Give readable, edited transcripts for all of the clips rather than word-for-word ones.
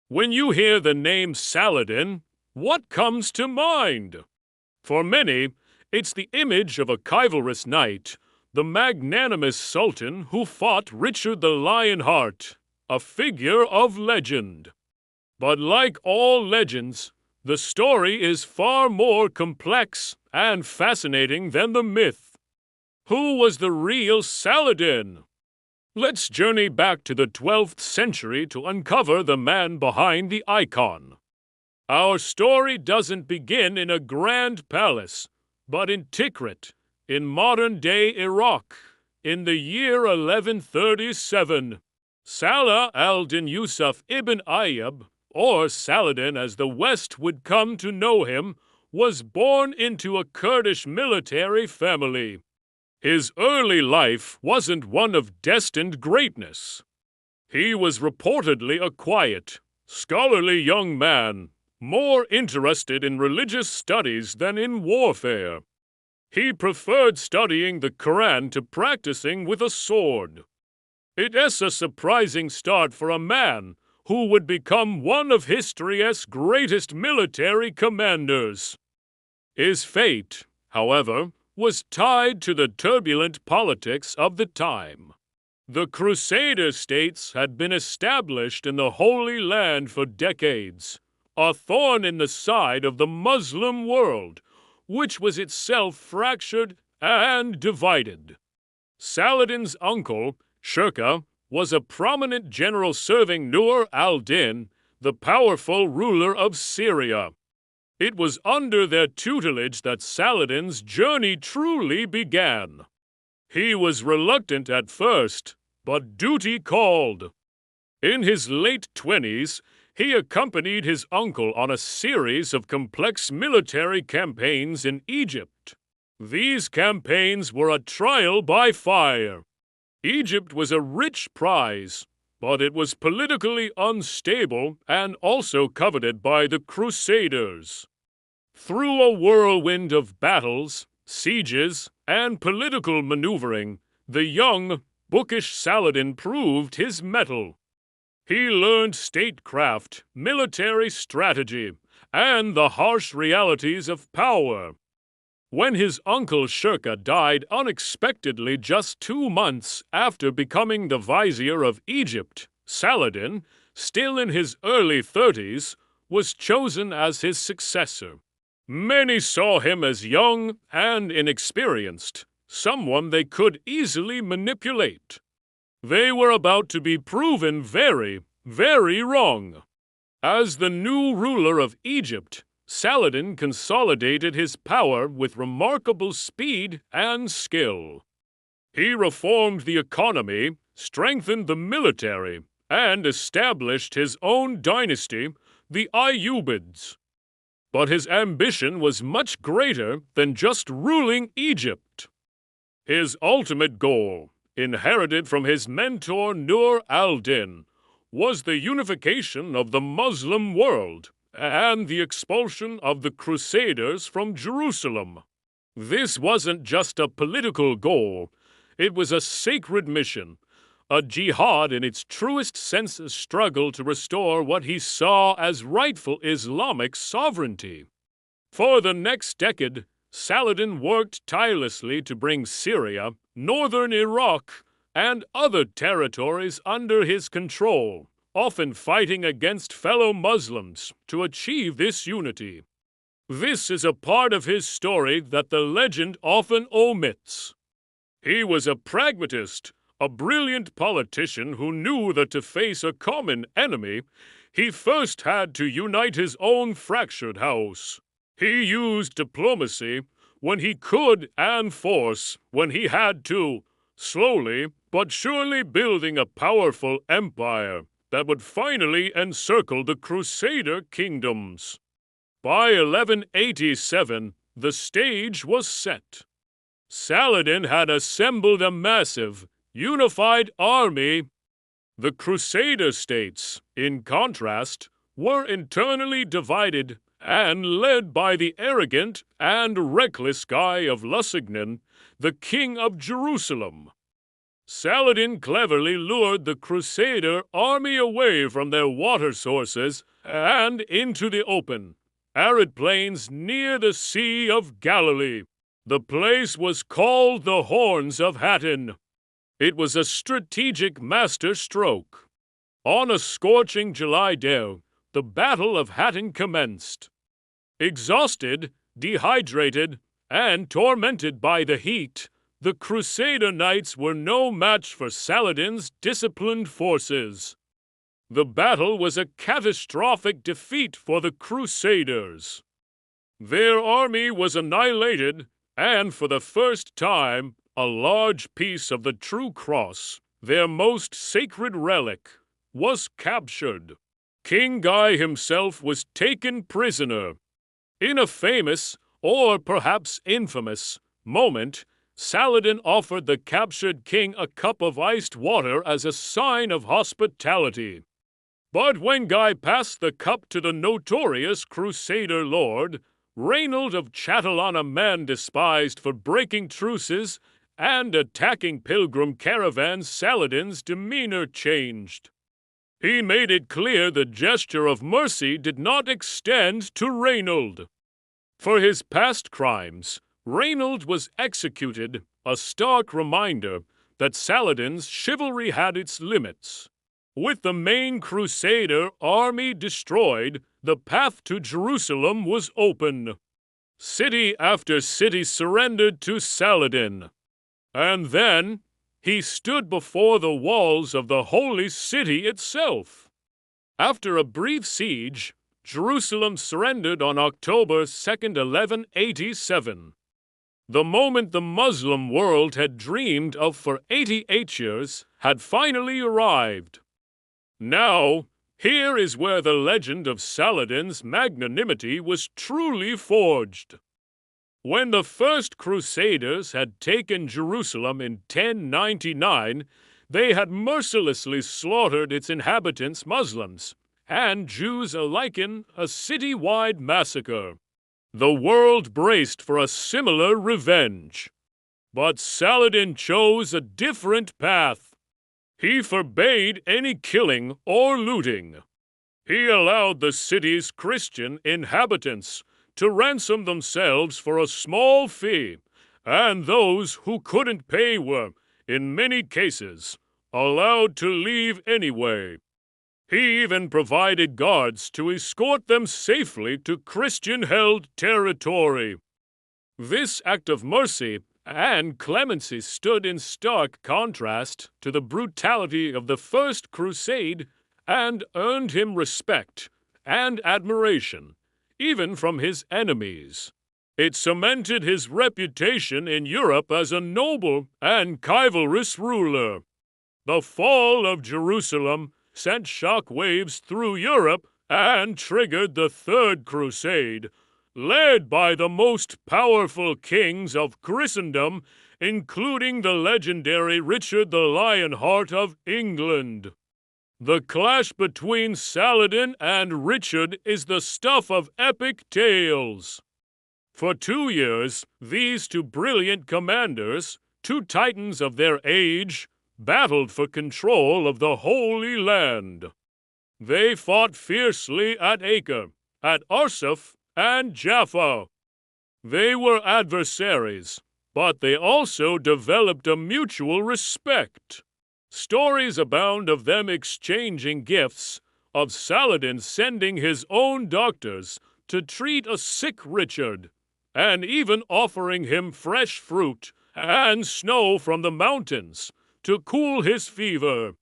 When you hear the name Saladin, what comes to mind? For many, it's the image of a chivalrous knight, the magnanimous sultan who fought Richard the Lionheart, a figure of legend. But like all legends, the story is far more complex and fascinating than the myth. Who was the real Saladin? Let's journey back to the 12th century to uncover the man behind the icon. Our story doesn't begin in a grand palace, but in Tikrit, in modern-day Iraq, in the year 1137. Salah al-Din Yusuf ibn Ayyub, or Saladin as the West would come to know him, was born into a Kurdish military family. His early life wasn't one of destined greatness. He was reportedly a quiet, scholarly young man, more interested in religious studies than in warfare. He preferred studying the Quran to practicing with a sword. It's a surprising start for a man who would become one of history's greatest military commanders. His fate, however, was tied to the turbulent politics of the time. The Crusader states had been established in the Holy Land for decades, a thorn in the side of the Muslim world, which was itself fractured and divided. Saladin's uncle, Shirkuh, was a prominent general serving Nur al-Din, the powerful ruler of Syria. It was under their tutelage that Saladin's journey truly began. He was reluctant at first, but duty called. In his late 20s, he accompanied his uncle on a series of complex military campaigns in Egypt. These campaigns were a trial by fire. Egypt was a rich prize, but it was politically unstable and also coveted by the Crusaders. Through a whirlwind of battles, sieges, and political maneuvering, the young, bookish Saladin proved his mettle. He learned statecraft, military strategy, and the harsh realities of power. When his uncle Shirkuh died unexpectedly just 2 months after becoming the vizier of Egypt, Saladin, still in his early 30s, was chosen as his successor. Many saw him as young and inexperienced, someone they could easily manipulate. They were about to be proven very, very wrong. As the new ruler of Egypt, Saladin consolidated his power with remarkable speed and skill. He reformed the economy, strengthened the military, and established his own dynasty, the Ayyubids. But his ambition was much greater than just ruling Egypt. His ultimate goal, inherited from his mentor Nur al-Din, was the unification of the Muslim world and the expulsion of the Crusaders from Jerusalem. This wasn't just a political goal, it was a sacred mission, a jihad in its truest sense, a struggle to restore what he saw as rightful Islamic sovereignty. For the next decade, Saladin worked tirelessly to bring Syria, northern Iraq, and other territories under his control, often fighting against fellow Muslims to achieve this unity. This is a part of his story that the legend often omits. He was a pragmatist, a brilliant politician who knew that to face a common enemy, he first had to unite his own fractured house. He used diplomacy when he could and force when he had to, slowly but surely building a powerful empire that would finally encircle the Crusader kingdoms. By 1187, the stage was set. Saladin had assembled a massive, unified army. The Crusader states, in contrast, were internally divided and led by the arrogant and reckless Guy of Lusignan, the king of Jerusalem. Saladin cleverly lured the Crusader army away from their water sources and into the open, arid plains near the Sea of Galilee. The place was called the Horns of Hattin. It was a strategic masterstroke. On a scorching July day, the Battle of Hattin commenced. Exhausted, dehydrated, and tormented by the heat, the Crusader knights were no match for Saladin's disciplined forces. The battle was a catastrophic defeat for the Crusaders. Their army was annihilated, and for the first time, a large piece of the true cross, their most sacred relic, was captured. King Guy himself was taken prisoner. In a famous, or perhaps infamous, moment, Saladin offered the captured king a cup of iced water as a sign of hospitality. But when Guy passed the cup to the notorious Crusader lord, Reynold of Chatillon, a man despised for breaking truces and attacking pilgrim caravans, Saladin's demeanor changed. He made it clear the gesture of mercy did not extend to Reynold. For his past crimes, Reynold was executed, a stark reminder that Saladin's chivalry had its limits. With the main Crusader army destroyed, the path to Jerusalem was open. City after city surrendered to Saladin. And then he stood before the walls of the holy city itself. After a brief siege, Jerusalem surrendered on October 2, 1187. The moment the Muslim world had dreamed of for 88 years had finally arrived. Now, here is where the legend of Saladin's magnanimity was truly forged. When the first Crusaders had taken Jerusalem in 1099, they had mercilessly slaughtered its inhabitants, Muslims, and Jews alike in a city-wide massacre. The world braced for a similar revenge. But Saladin chose a different path. He forbade any killing or looting. He allowed the city's Christian inhabitants to ransom themselves for a small fee, and those who couldn't pay were, in many cases, allowed to leave anyway. He even provided guards to escort them safely to Christian-held territory. This act of mercy and clemency stood in stark contrast to the brutality of the First Crusade and earned him respect and admiration, even from his enemies. It cemented his reputation in Europe as a noble and chivalrous ruler. The fall of Jerusalem sent shock waves through Europe and triggered the Third Crusade, led by the most powerful kings of Christendom, including the legendary Richard the Lionheart of England. The clash between Saladin and Richard is the stuff of epic tales. For 2 years, these two brilliant commanders, two titans of their age, battled for control of the Holy Land. They fought fiercely at Acre, at Arsuf, and Jaffa. They were adversaries, but they also developed a mutual respect. Stories abound of them exchanging gifts, of Saladin sending his own doctors to treat a sick Richard, and even offering him fresh fruit and snow from the mountains to cool his fever.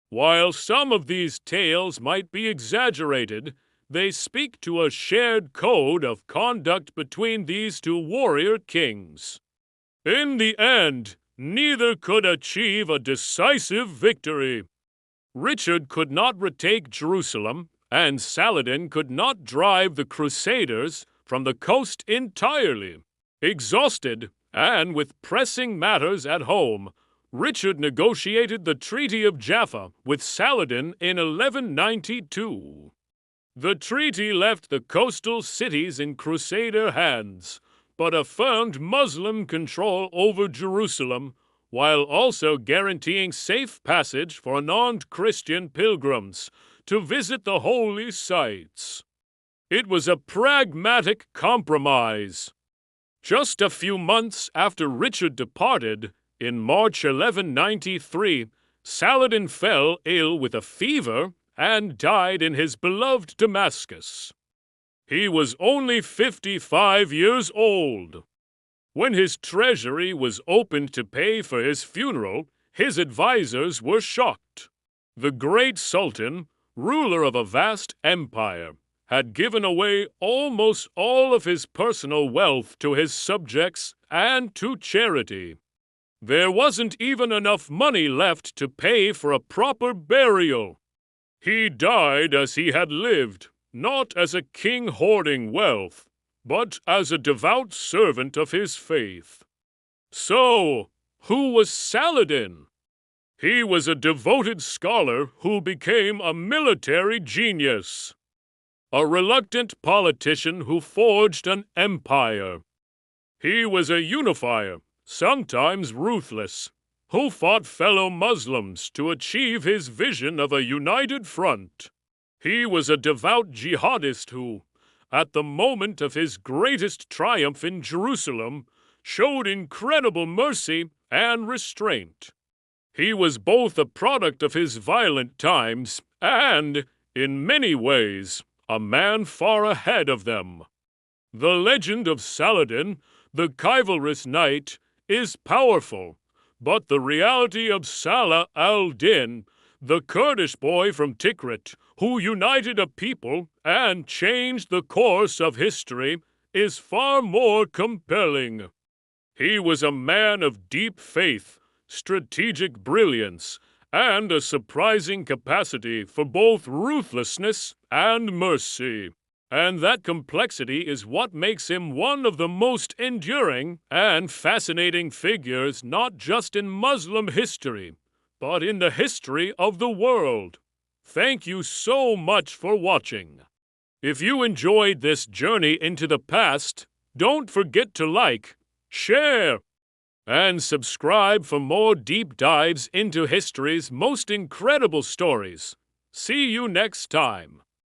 While some of these tales might be exaggerated, they speak to a shared code of conduct between these two warrior kings. In the end, neither could achieve a decisive victory. Richard could not retake Jerusalem, and Saladin could not drive the Crusaders from the coast entirely. Exhausted, and with pressing matters at home, Richard negotiated the Treaty of Jaffa with Saladin in 1192. The treaty left the coastal cities in Crusader hands, but affirmed Muslim control over Jerusalem, while also guaranteeing safe passage for non-Christian pilgrims to visit the holy sites. It was a pragmatic compromise. Just a few months after Richard departed, in March 1193, Saladin fell ill with a fever and died in his beloved Damascus. He was only 55 years old. When his treasury was opened to pay for his funeral, his advisors were shocked. The great Sultan, ruler of a vast empire, had given away almost all of his personal wealth to his subjects and to charity. There wasn't even enough money left to pay for a proper burial. He died as he had lived, not as a king hoarding wealth, but as a devout servant of his faith. So, who was Saladin? He was a devoted scholar who became a military genius. A reluctant politician who forged an empire. He was a unifier, sometimes ruthless, who fought fellow Muslims to achieve his vision of a united front. He was a devout jihadist who, at the moment of his greatest triumph in Jerusalem, showed incredible mercy and restraint. He was both a product of his violent times and, in many ways, a man far ahead of them. The legend of Saladin, the chivalrous knight, is powerful, but the reality of Salah al-Din, the Kurdish boy from Tikrit, who united a people and changed the course of history, is far more compelling. He was a man of deep faith, strategic brilliance, and a surprising capacity for both ruthlessness and mercy. And that complexity is what makes him one of the most enduring and fascinating figures not just in Muslim history, but in the history of the world. Thank you so much for watching. If you enjoyed this journey into the past, don't forget to like, share, and subscribe for more deep dives into history's most incredible stories. See you next time.